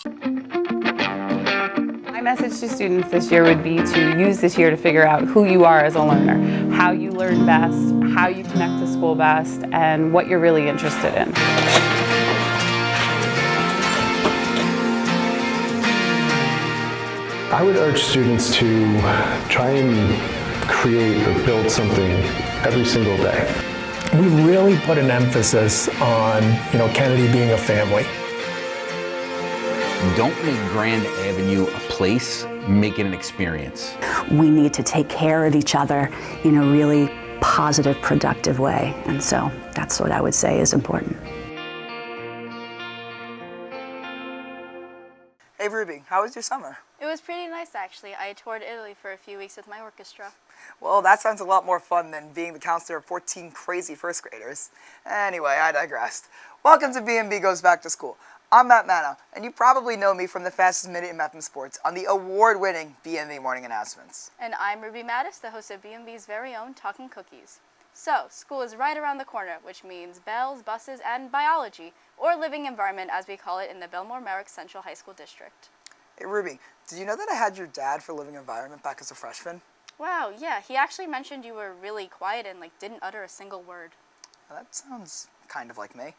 My message to students this year would be to use this year to figure out who you are as a learner, how you learn best, how you connect to school best, and what you're really interested in. I would urge students to try and create or build something every single day. We really put an emphasis on, Kennedy being a family. Don't make Grand Avenue a place, make it an experience. We need to take care of each other in a really positive, productive way. And so that's what I would say is important. Hey Ruby, how was your summer? It was pretty nice actually. I toured Italy for a few weeks with my orchestra. Well, that sounds a lot more fun than being the counselor of 14 crazy first graders. Anyway, I digressed. Welcome to B&B Goes Back to School. I'm Matt Manno, and you probably know me from the fastest minute in math and sports on the award-winning B&B Morning Announcements. And I'm Ruby Mattis, the host of B&B's very own Talking Cookies. So, school is right around the corner, which means bells, buses, and biology, or living environment as we call it in the Bellmore-Merrick Central High School District. Hey Ruby, did you know that I had your dad for living environment back as a freshman? Wow, yeah, he actually mentioned you were really quiet and didn't utter a single word. That sounds kind of like me.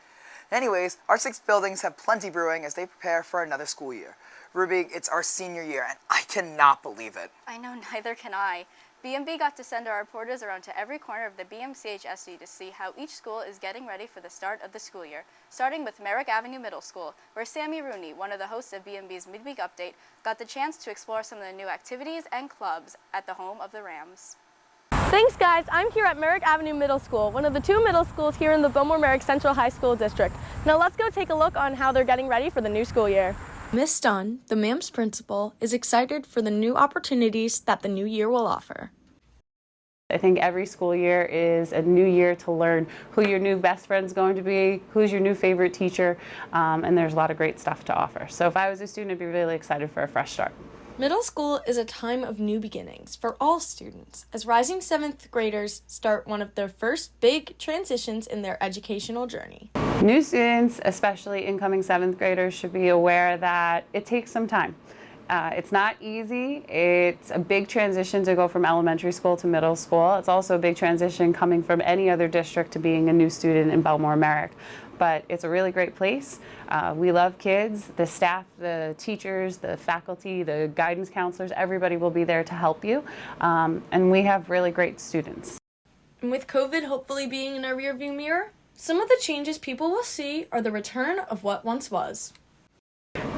Anyways, our 6 buildings have plenty brewing as they prepare for another school year. Ruby, it's our senior year, and I cannot believe it. I know, neither can I. B&B got to send our reporters around to every corner of the BMCHSD to see how each school is getting ready for the start of the school year, starting with Merrick Avenue Middle School, where Sammy Rooney, one of the hosts of B&B's Midweek Update, got the chance to explore some of the new activities and clubs at the home of the Rams. Thanks guys, I'm here at Merrick Avenue Middle School, one of the 2 middle schools here in the Bellmore-Merrick Central High School District. Now let's go take a look on how they're getting ready for the new school year. Miss Dunn, the MAM's principal, is excited for the new opportunities that the new year will offer. I think every school year is a new year to learn who your new best friend's going to be, who's your new favorite teacher, and there's a lot of great stuff to offer. So if I was a student, I'd be really excited for a fresh start. Middle school is a time of new beginnings for all students, as rising 7th graders start one of their first big transitions in their educational journey. New students, especially incoming 7th graders, should be aware that it takes some time. It's not easy. It's a big transition to go from elementary school to middle school. It's also a big transition coming from any other district to being a new student in Bellmore-Merrick. But it's a really great place. We love kids. The staff, the teachers, the faculty, the guidance counselors, everybody will be there to help you. And we have really great students. And with COVID hopefully being in our rearview mirror, some of the changes people will see are the return of what once was.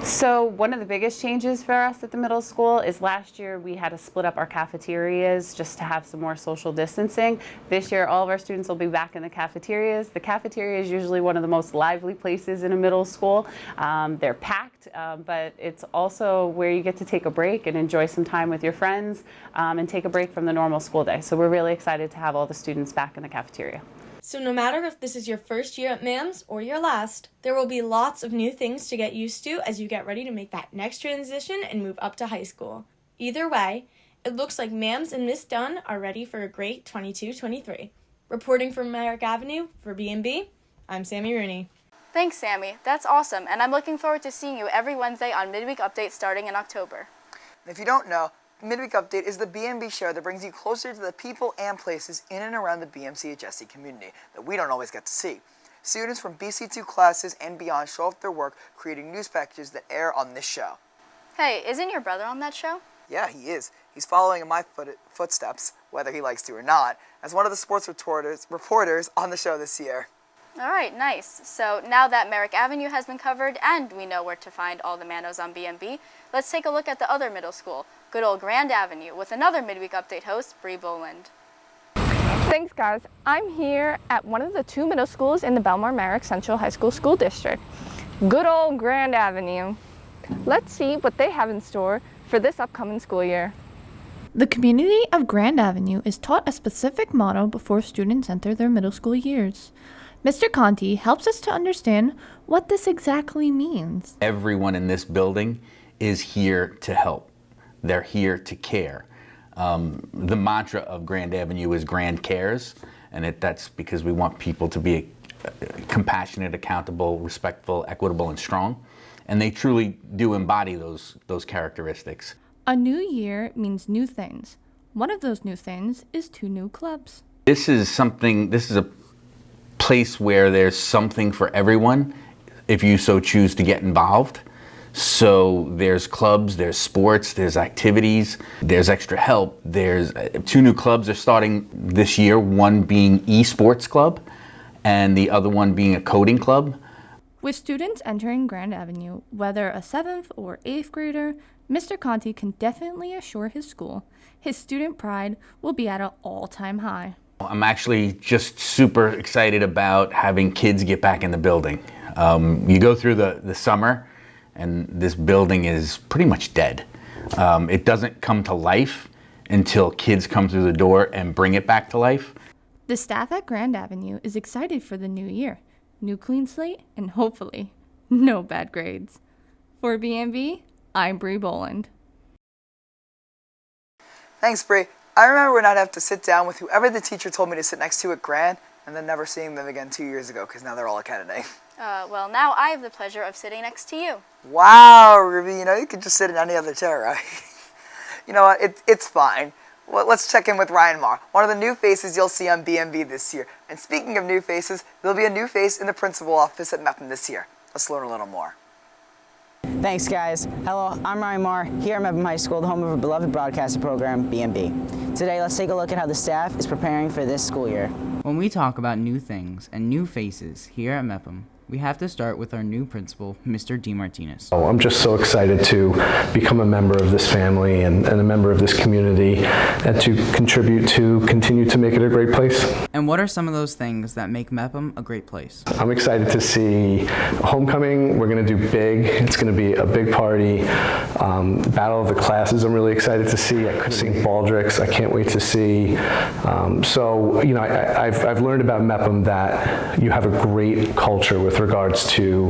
So one of the biggest changes for us at the middle school is last year we had to split up our cafeterias just to have some more social distancing. This year all of our students will be back in the cafeterias. The cafeteria is usually one of the most lively places in a middle school. They're packed, but it's also where you get to take a break and enjoy some time with your friends and take a break from the normal school day. So we're really excited to have all the students back in the cafeteria. So no matter if this is your first year at MAMS or your last, there will be lots of new things to get used to as you get ready to make that next transition and move up to high school. Either way, it looks like MAMS and Miss Dunn are ready for a great 22-23. Reporting from Merrick Avenue for B&B, I'm Sammy Rooney. Thanks, Sammy. That's awesome, and I'm looking forward to seeing you every Wednesday on Midweek Update starting in October. And if you don't know, Midweek Update is the B&B show that brings you closer to the people and places in and around the BMCHSD community that we don't always get to see. Students from BC2 classes and beyond show off their work creating news packages that air on this show. Hey, isn't your brother on that show? Yeah, he is. He's following in my footsteps, whether he likes to or not, as one of the sports reporters on the show this year. All right, nice. So now that Merrick Avenue has been covered and we know where to find all the Mannos on B&B, let's take a look at the other middle school, good old Grand Avenue, with another Midweek Update host, Bree Boland. Thanks guys, I'm here at one of the 2 middle schools in the Bellmore-Merrick Central High School School District. Good old Grand Avenue. Let's see what they have in store for this upcoming school year. The community of Grand Avenue is taught a specific motto before students enter their middle school years. Mr. Conti helps us to understand what this exactly means. Everyone in this building is here to help. They're here to care. The mantra of Grand Avenue is Grand Cares, and that's because we want people to be compassionate, accountable, respectful, equitable, and strong. And they truly do embody those characteristics. A new year means new things. One of those new things is 2 new clubs. This is a place where there's something for everyone if you so choose to get involved. So there's clubs, there's sports, there's activities, there's extra help. There's 2 new clubs are starting this year, one being esports club and the other one being a coding club. With students entering Grand Avenue, whether a 7th or 8th grader, Mr. Conti can definitely assure his school his student pride will be at an all-time high. I'm actually just super excited about having kids get back in the building. You go through the summer and this building is pretty much dead. It doesn't come to life until kids come through the door and bring it back to life. The staff at Grand Avenue is excited for the new year. New clean slate, and hopefully, no bad grades. For B&B, I'm Bree Boland. Thanks, Bree. I remember when I'd have to sit down with whoever the teacher told me to sit next to at Grand, and then never seeing them again 2 years ago, because now they're all at Kennedy. Well, now I have the pleasure of sitting next to you. Wow, Ruby, you could just sit in any other chair, right? You know what, it's fine. Well, let's check in with Ryan Marr, one of the new faces you'll see on B&B this year. And speaking of new faces, there'll be a new face in the principal office at Mepham this year. Let's learn a little more. Thanks, guys. Hello, I'm Ryan Marr, here at Mepham High School, the home of our beloved broadcasting program, B&B. Today, let's take a look at how the staff is preparing for this school year. When we talk about new things and new faces here at Mepham, we have to start with our new principal, Mr. DeMartinez. I'm just so excited to become a member of this family and a member of this community and to continue to make it a great place. And what are some of those things that make Mepham a great place? I'm excited to see homecoming. We're going to do big. It's going to be a big party. Battle of the Classes I'm really excited to see. I could see Baldric's. I can't wait to see. I've learned about Mepham that you have a great culture with regards to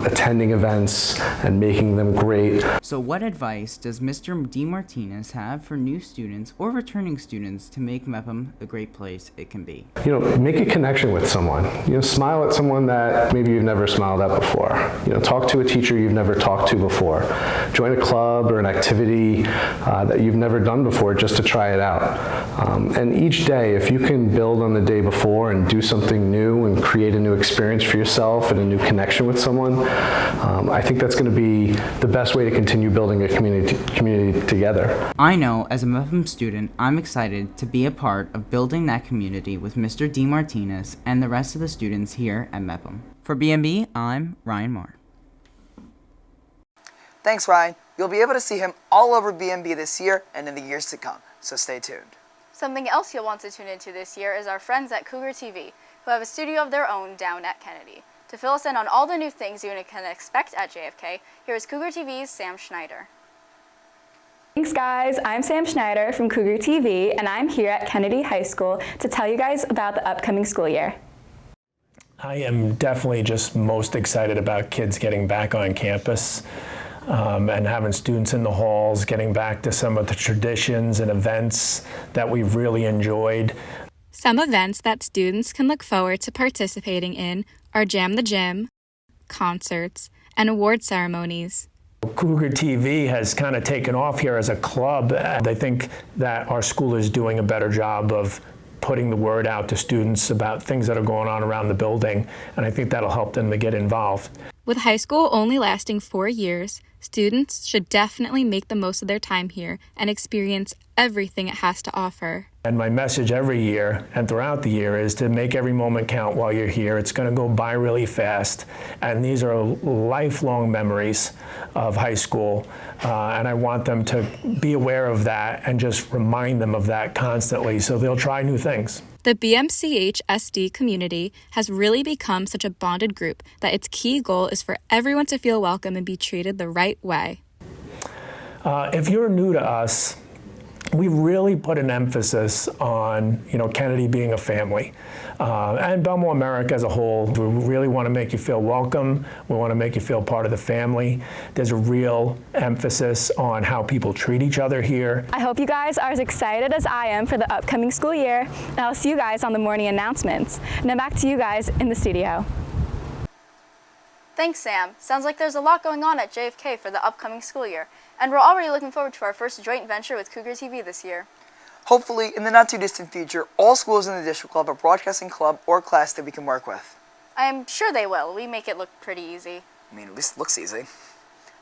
attending events and making them great. So what advice does Mr. DeMartinez have for new students or returning students to make Mepham the great place it can be? Make a connection with someone. Smile at someone that maybe you've never smiled at before. Talk to a teacher you've never talked to before. Join a club or an activity that you've never done before just to try it out. And each day, if you can build on the day before and do something new and create a new experience for yourself and a new connection with someone, I think that's going to be the best way to continue building a community together. I know, as a Mepham student, I'm excited to be a part of building that community with Mr. DeMartinez and the rest of the students here at Mepham. For B&B, I'm Ryan Marr. Thanks, Ryan. You'll be able to see him all over B&B this year and in the years to come, so stay tuned. Something else you'll want to tune into this year is our friends at Cougar TV, who have a studio of their own down at Kennedy. To fill us in on all the new things you can expect at JFK, here is Cougar TV's Sam Schneider. Thanks, guys. I'm Sam Schneider from Cougar TV, and I'm here at Kennedy High School to tell you guys about the upcoming school year. I am definitely just most excited about kids getting back on campus and having students in the halls, getting back to some of the traditions and events that we've really enjoyed. Some events that students can look forward to participating in are Jam the Gym, concerts, and award ceremonies. Cougar TV has kind of taken off here as a club. I think that our school is doing a better job of putting the word out to students about things that are going on around the building, and I think that'll help them to get involved. With high school only lasting 4 years, students should definitely make the most of their time here and experience everything it has to offer. And my message every year and throughout the year is to make every moment count while you're here. It's going to go by really fast, and these are lifelong memories of high school, and I want them to be aware of that and just remind them of that constantly so they'll try new things. The BMCH SD community has really become such a bonded group that its key goal is for everyone to feel welcome and be treated the right way. If you're new to us, we really put an emphasis on, Kennedy being a family, and Bellmore-Merrick as a whole. We really want to make you feel welcome. We want to make you feel part of the family. There's a real emphasis on how people treat each other here. I hope you guys are as excited as I am for the upcoming school year, and I'll see you guys on the morning announcements. Now back to you guys in the studio. Thanks, Sam. Sounds like there's a lot going on at JFK for the upcoming school year, and we're already looking forward to our first joint venture with Cougar TV this year. Hopefully, in the not-too-distant future, all schools in the district will have a broadcasting club or class that we can work with. I am sure they will. We make it look pretty easy. I mean, at least it looks easy.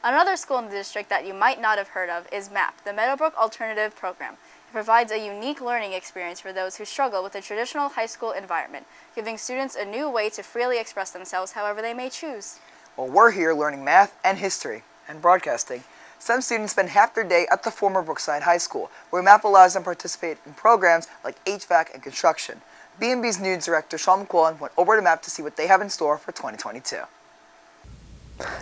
Another school in the district that you might not have heard of is MAP, the Meadowbrook Alternative Program. It provides a unique learning experience for those who struggle with the traditional high school environment, giving students a new way to freely express themselves however they may choose. Well, we're here learning math and history and broadcasting. Some students spend half their day at the former Brookside High School, where MAP allows them to participate in programs like HVAC and construction. B&B's news director, Sean McQuillan, went over to MAP to see what they have in store for 2022.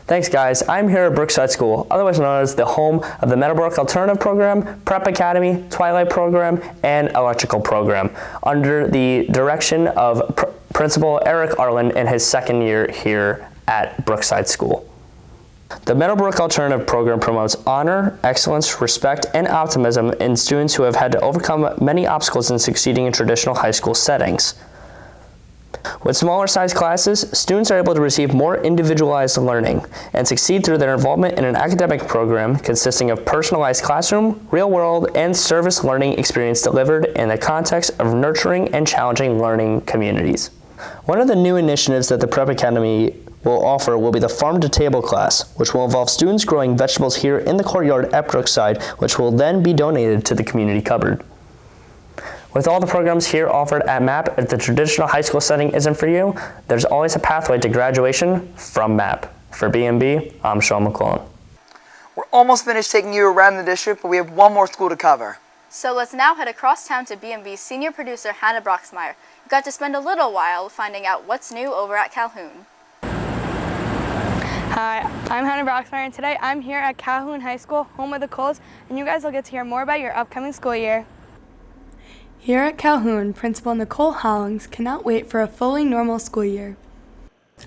Thanks, guys. I'm here at Brookside School, otherwise known as the home of the Meadowbrook Alternative Program, Prep Academy, Twilight Program, and Electrical Program, under the direction of Principal Eric Arlen in his second year here at Brookside School. The Meadowbrook Alternative Program promotes honor, excellence, respect, and optimism in students who have had to overcome many obstacles in succeeding in traditional high school settings. With smaller size classes, students are able to receive more individualized learning and succeed through their involvement in an academic program consisting of personalized classroom, real-world, and service learning experience delivered in the context of nurturing and challenging learning communities. One of the new initiatives that the Prep Academy will offer will be the Farm to Table class, which will involve students growing vegetables here in the courtyard at Brookside, which will then be donated to the community cupboard. With all the programs here offered at MAP, if the traditional high school setting isn't for you, there's always a pathway to graduation from MAP. For B&B, I'm Sean McClellan. We're almost finished taking you around the district, but we have one more school to cover. So let's now head across town to B&B's senior producer, Hannah Broxmeyer, who got to spend a little while finding out what's new over at Calhoun. Hi, I'm Hannah Broxmeyer, and today I'm here at Calhoun High School, home of the Coles, and you guys will get to hear more about your upcoming school year. Here at Calhoun, Principal Nicole Hollings cannot wait for a fully normal school year.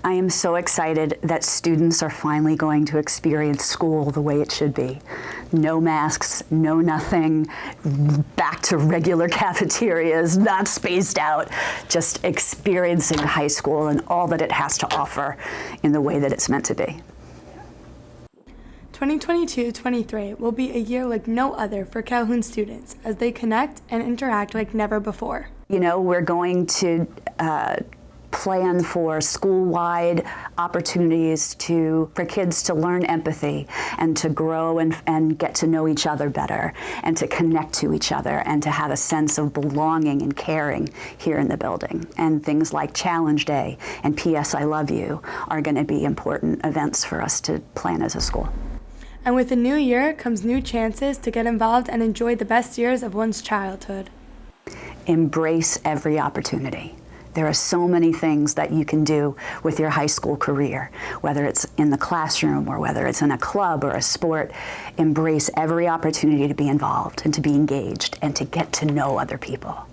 I am so excited that students are finally going to experience school the way it should be. No masks, no nothing, back to regular cafeterias, not spaced out, just experiencing high school and all that it has to offer in the way that it's meant to be. 2022-23 will be a year like no other for Calhoun students as they connect and interact like never before. You know, we're going to plan for school-wide opportunities for kids to learn empathy and to grow and get to know each other better and to connect to each other and to have a sense of belonging and caring here in the building. And things like Challenge Day and P.S. I Love You are going to be important events for us to plan as a school. And with a new year comes new chances to get involved and enjoy the best years of one's childhood. Embrace every opportunity. There are so many things that you can do with your high school career, whether it's in the classroom or whether it's in a club or a sport. Embrace every opportunity to be involved and to be engaged and to get to know other people.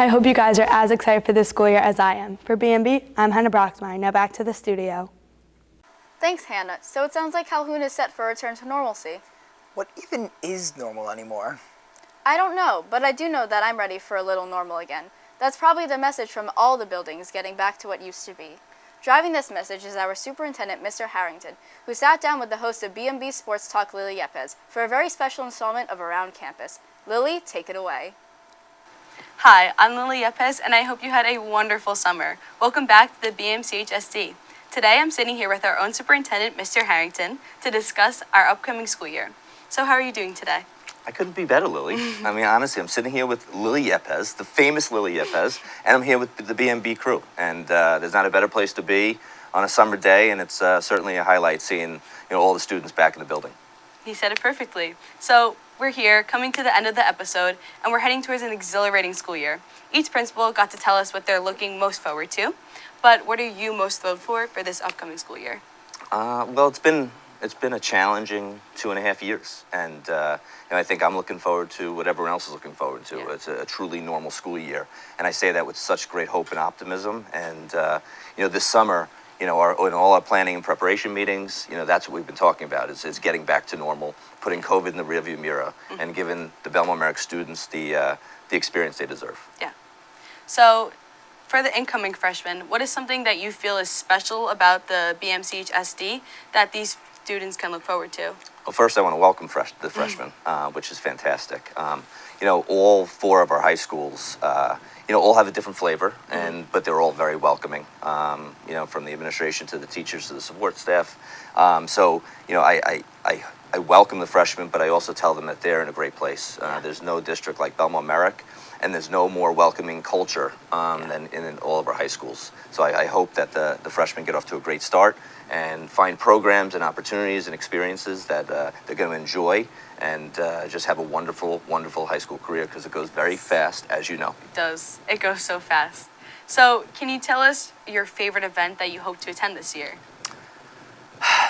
I hope you guys are as excited for this school year as I am. For B&B, I'm Hannah Broxmeyer. Now back to the studio. Thanks, Hannah. So it sounds like Calhoun is set for a return to normalcy. What even is normal anymore? I don't know, but I do know that I'm ready for a little normal again. That's probably the message from all the buildings getting back to what used to be. Driving this message is our Superintendent, Mr. Harrington, who sat down with the host of B&B Sports Talk, Lily Yepez, for a very special installment of Around Campus. Lily, take it away. Hi, I'm Lily Yepez, and I hope you had a wonderful summer. Welcome back to the BMCHSD. Today I'm sitting here with our own superintendent, Mr. Harrington, to discuss our upcoming school year. So how are you doing today? I couldn't be better, Lily. I mean, honestly, I'm sitting here with Lily Yepez, the famous Lily Yepez, and I'm here with the B&B crew. And there's not a better place to be on a summer day, and it's certainly a highlight seeing all the students back in the building. He said it perfectly. So we're here, coming to the end of the episode, and we're heading towards an exhilarating school year. Each principal got to tell us what they're looking most forward to. But what are you most thrilled for this upcoming school year? Well, it's been it's been a challenging 2.5 years, and I think I'm looking forward to what everyone else is looking forward to. Yeah. It's a truly normal school year, and I say that with such great hope and optimism. And this summer, in all our planning and preparation meetings, that's what we've been talking about is getting back to normal, putting COVID in the rearview mirror, and giving the Bellmore-Merrick students the experience they deserve. Yeah. So, for the incoming freshmen, what is something that you feel is special about the BMCH SD that these students can look forward to? Well, first I want to welcome the freshmen, which is fantastic. All 4 of our high schools, all have a different flavor, but they're all very welcoming. From the administration to the teachers to the support staff. I welcome the freshmen, but I also tell them that they're in a great place. There's no district like Bellmore-Merrick, and there's no more welcoming culture than in all of our high schools. So I hope that the freshmen get off to a great start and find programs and opportunities and experiences that they're going to enjoy and just have a wonderful, wonderful high school career, because it goes very fast, as you know. It does. It goes so fast. So can you tell us your favorite event that you hope to attend this year?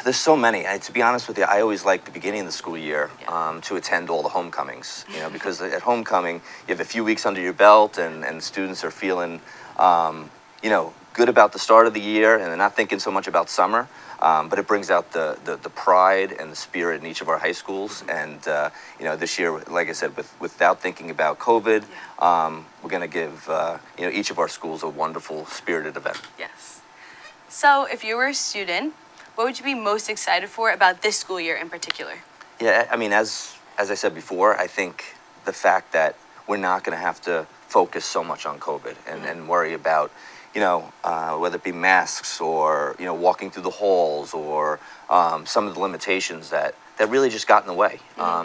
There's so many. To be honest with you, I always like the beginning of the school year to attend all the homecomings, because at homecoming, you have a few weeks under your belt and students are feeling, good about the start of the year, and they're not thinking so much about summer, but it brings out the pride and the spirit in each of our high schools. And, this year, like I said, without thinking about COVID, we're going to give, each of our schools a wonderful, spirited event. Yes. So if you were a student, what would you be most excited for about this school year in particular? Yeah, I mean, as I said before, I think the fact that we're not going to have to focus so much on COVID and worry about, whether it be masks or, walking through the halls or some of the limitations that really just got in the way.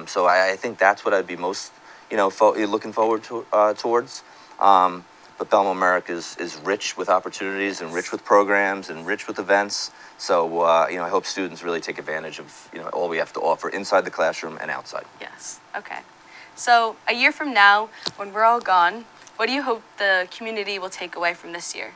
So I think that's what I'd be most, looking forward to, towards. But Bellmore-Merrick is rich with opportunities and rich with programs and rich with events. So, I hope students really take advantage of, all we have to offer inside the classroom and outside. Yes, okay. So, a year from now, when we're all gone, what do you hope the community will take away from this year?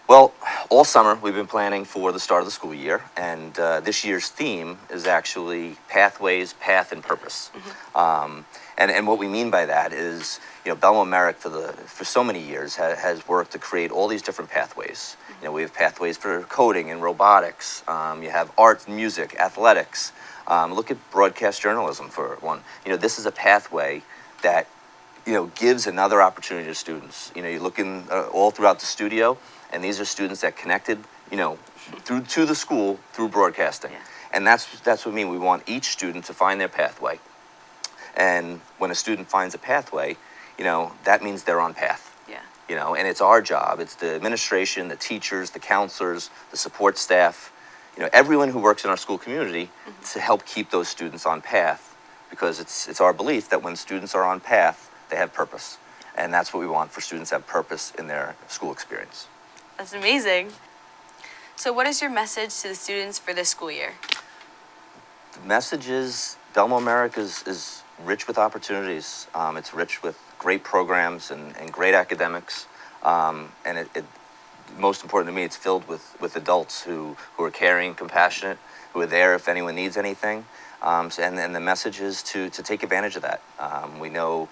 Well, all summer we've been planning for the start of the school year, and this year's theme is actually Pathways, Path, and Purpose. And what we mean by that is, Bellmore-Merrick for so many years has worked to create all these different pathways. We have pathways for coding and robotics. You have art, music, athletics. Look at broadcast journalism for one. This is a pathway that, gives another opportunity to students. You're looking all throughout the studio, and these are students that connected, through to the school through broadcasting. Yeah. And that's what we mean. We want each student to find their pathway. And when a student finds a pathway, that means they're on path. Yeah. And it's our job. It's the administration, the teachers, the counselors, the support staff, everyone who works in our school community to help keep those students on path, because it's our belief that when students are on path, they have purpose. And that's what we want, for students to have purpose in their school experience. That's amazing. So what is your message to the students for this school year? The message is Bellmore-Merrick is rich with opportunities. It's rich with great programs and great academics. And it most important to me, it's filled with adults who are caring, compassionate, who are there if anyone needs anything. And the message is to take advantage of that. We know,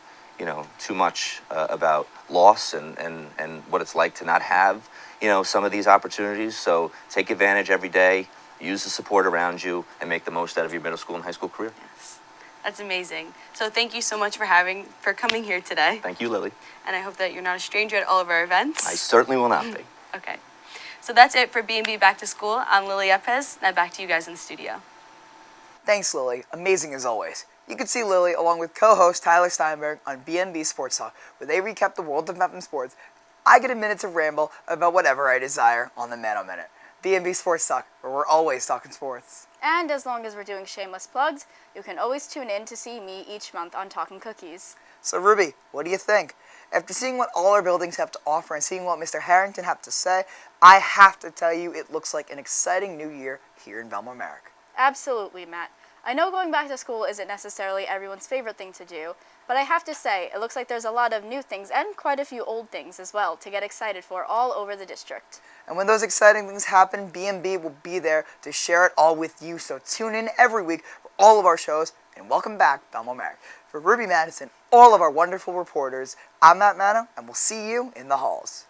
too much about loss and what it's like to not have, some of these opportunities. So take advantage every day, use the support around you, and make the most out of your middle school and high school career. Yes, that's amazing. So thank you so much for coming here today. Thank you, Lily. And I hope that you're not a stranger at all of our events. I certainly will not be. Okay. So that's it for B&B Back to School. I'm Lily Yepez. Now back to you guys in the studio. Thanks, Lily. Amazing as always. You can see Lily along with co-host Tyler Steinberg on B&B Sports Talk, where they recap the world of Memphis sports. I get a minute to ramble about whatever I desire on the Manno Minute. B&B Sports Talk, where we're always talking sports. And as long as we're doing shameless plugs, you can always tune in to see me each month on Talking Cookies. So Ruby, what do you think? After seeing what all our buildings have to offer and seeing what Mr. Harrington had to say, I have to tell you it looks like an exciting new year here in Bellmore-Merrick. Absolutely, Matt. I know going back to school isn't necessarily everyone's favorite thing to do, but I have to say, it looks like there's a lot of new things and quite a few old things as well to get excited for all over the district. And when those exciting things happen, B&B will be there to share it all with you. So tune in every week for all of our shows, and welcome back, Bellmore-Merrick. For Ruby Madison, all of our wonderful reporters, I'm Matt Manno, and we'll see you in the halls.